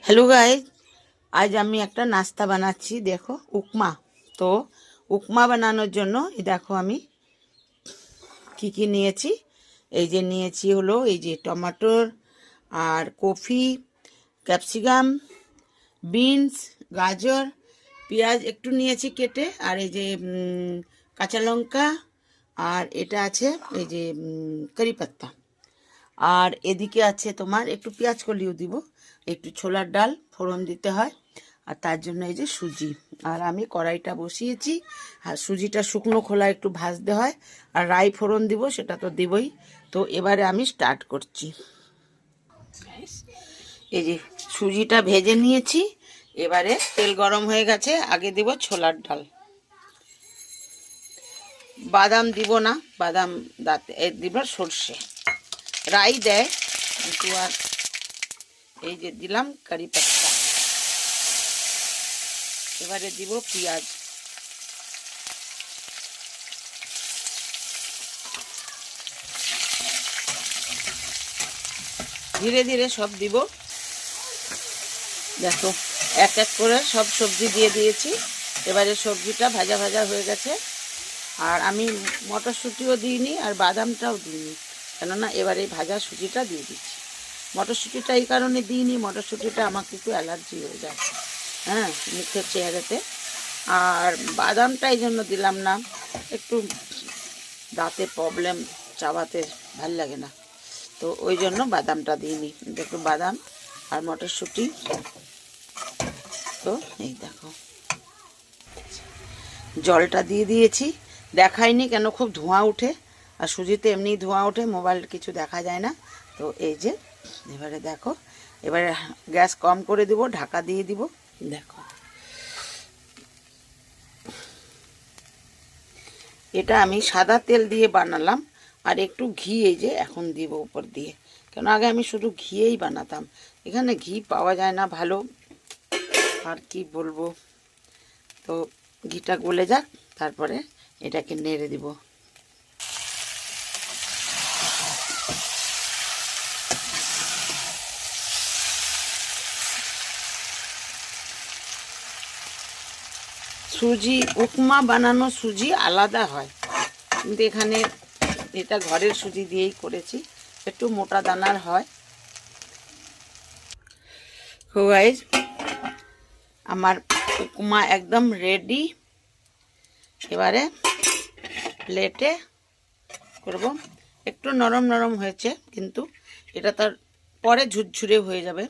Hello guys, आज আমি একটা নাস্তা বানাচ্ছি। দেখো, উপমা। তো উপমা বানানোর জন্য এই দেখো আমি কি কি নিয়েছি। এই যে নিয়েছি হলো এই যে টমেটোর আর কফি, ক্যাপসিকাম, বিনস, গাজর, পেঁয়াজ একটু নিয়েছি কেটে, আর এই যে কাঁচা লঙ্কা, আর এটা আছে এই যে কারি পাত্তা। আর এদিকে আছে তোমার একটু পেঁয়াজ কলিও দিব, একটু ছোলার ডাল ফোড়ন দিতে হয়, আর তার জন্য এই যে সুজি। আর আমি কড়াইটা বসিয়েছি, আর সুজিটা শুকনো খোলা একটু ভাজতে হয়, আর রাই ফোড়ন দিব, সেটা তো দেবই। তো এবারে আমি স্টার্ট করছি। এই যে সুজিটা ভেজে নিয়েছি, এবারে তেল গরম হয়ে গেছে, আগে দিব ছোলার ডাল। বাদাম দিব না, বাদাম দাঁতে দিব সর্ষে, রাই দেয় কিন্তু। আর এই যে দিলাম কারি পাত্তা, এবারে দিব পেঁয়াজ, ধীরে ধীরে সব দিব। দেখো, এক এক করে সব সবজি দিয়ে দিয়েছি। এবারে সবজিটা ভাজা ভাজা হয়ে গেছে, আর আমি মটরশুঁটিও দিইনি আর বাদামটাও দিইনি, কেননা এবারে ভাজা সুজিটা দিয়ে দিচ্ছি। মটরশুঁটিটা এই কারণে দিইনি, মটরশুঁটিটা আমাকে একটু অ্যালার্জি হয়ে যায়, হ্যাঁ, মুখের চেহারাতে। আর বাদামটা এই জন্য দিলাম না, একটু দাঁতে প্রবলেম, চাবাতে ভাল লাগে না, তো ওই জন্য বাদামটা দিইনি। দেখো বাদাম আর মটরশুঁটি। তো এই দেখো জলটা দিয়ে দিয়েছি, দেখাইনি কেন খুব ধোঁয়া উঠে, আর সুজিতে এমনি ধোঁয়া ওঠে, মোবাইল কিছু দেখা যায় না। তো এই যে এবারে দেখো, এবারে গ্যাস কম করে দিব, ঢাকা দিয়ে দিব। দেখো, এটা আমি সাদা তেল দিয়ে বানালাম, আর একটু ঘি এই যে এখন দিব উপর দিয়ে, কেন আগে আমি শুধু ঘিয়েই বানাতাম, এখানে ঘি পাওয়া যায় না ভালো, আর কি বলবো। তো ঘিটা গলে যাক, তারপরে এটাকে নেড়ে দিব। সুজি উপমা বানানো সুজি আলাদা হয়, কিন্তু এখানে এটা ঘরের সুজি দিয়েই করেছি, একটু মোটা দানার হয়। তো গাইস, আমার উপমা একদম রেডি। এবারে প্লেটে করব। একটু নরম নরম হয়েছে, কিন্তু এটা তার পরে ঝুরঝুরে হয়ে যাবে।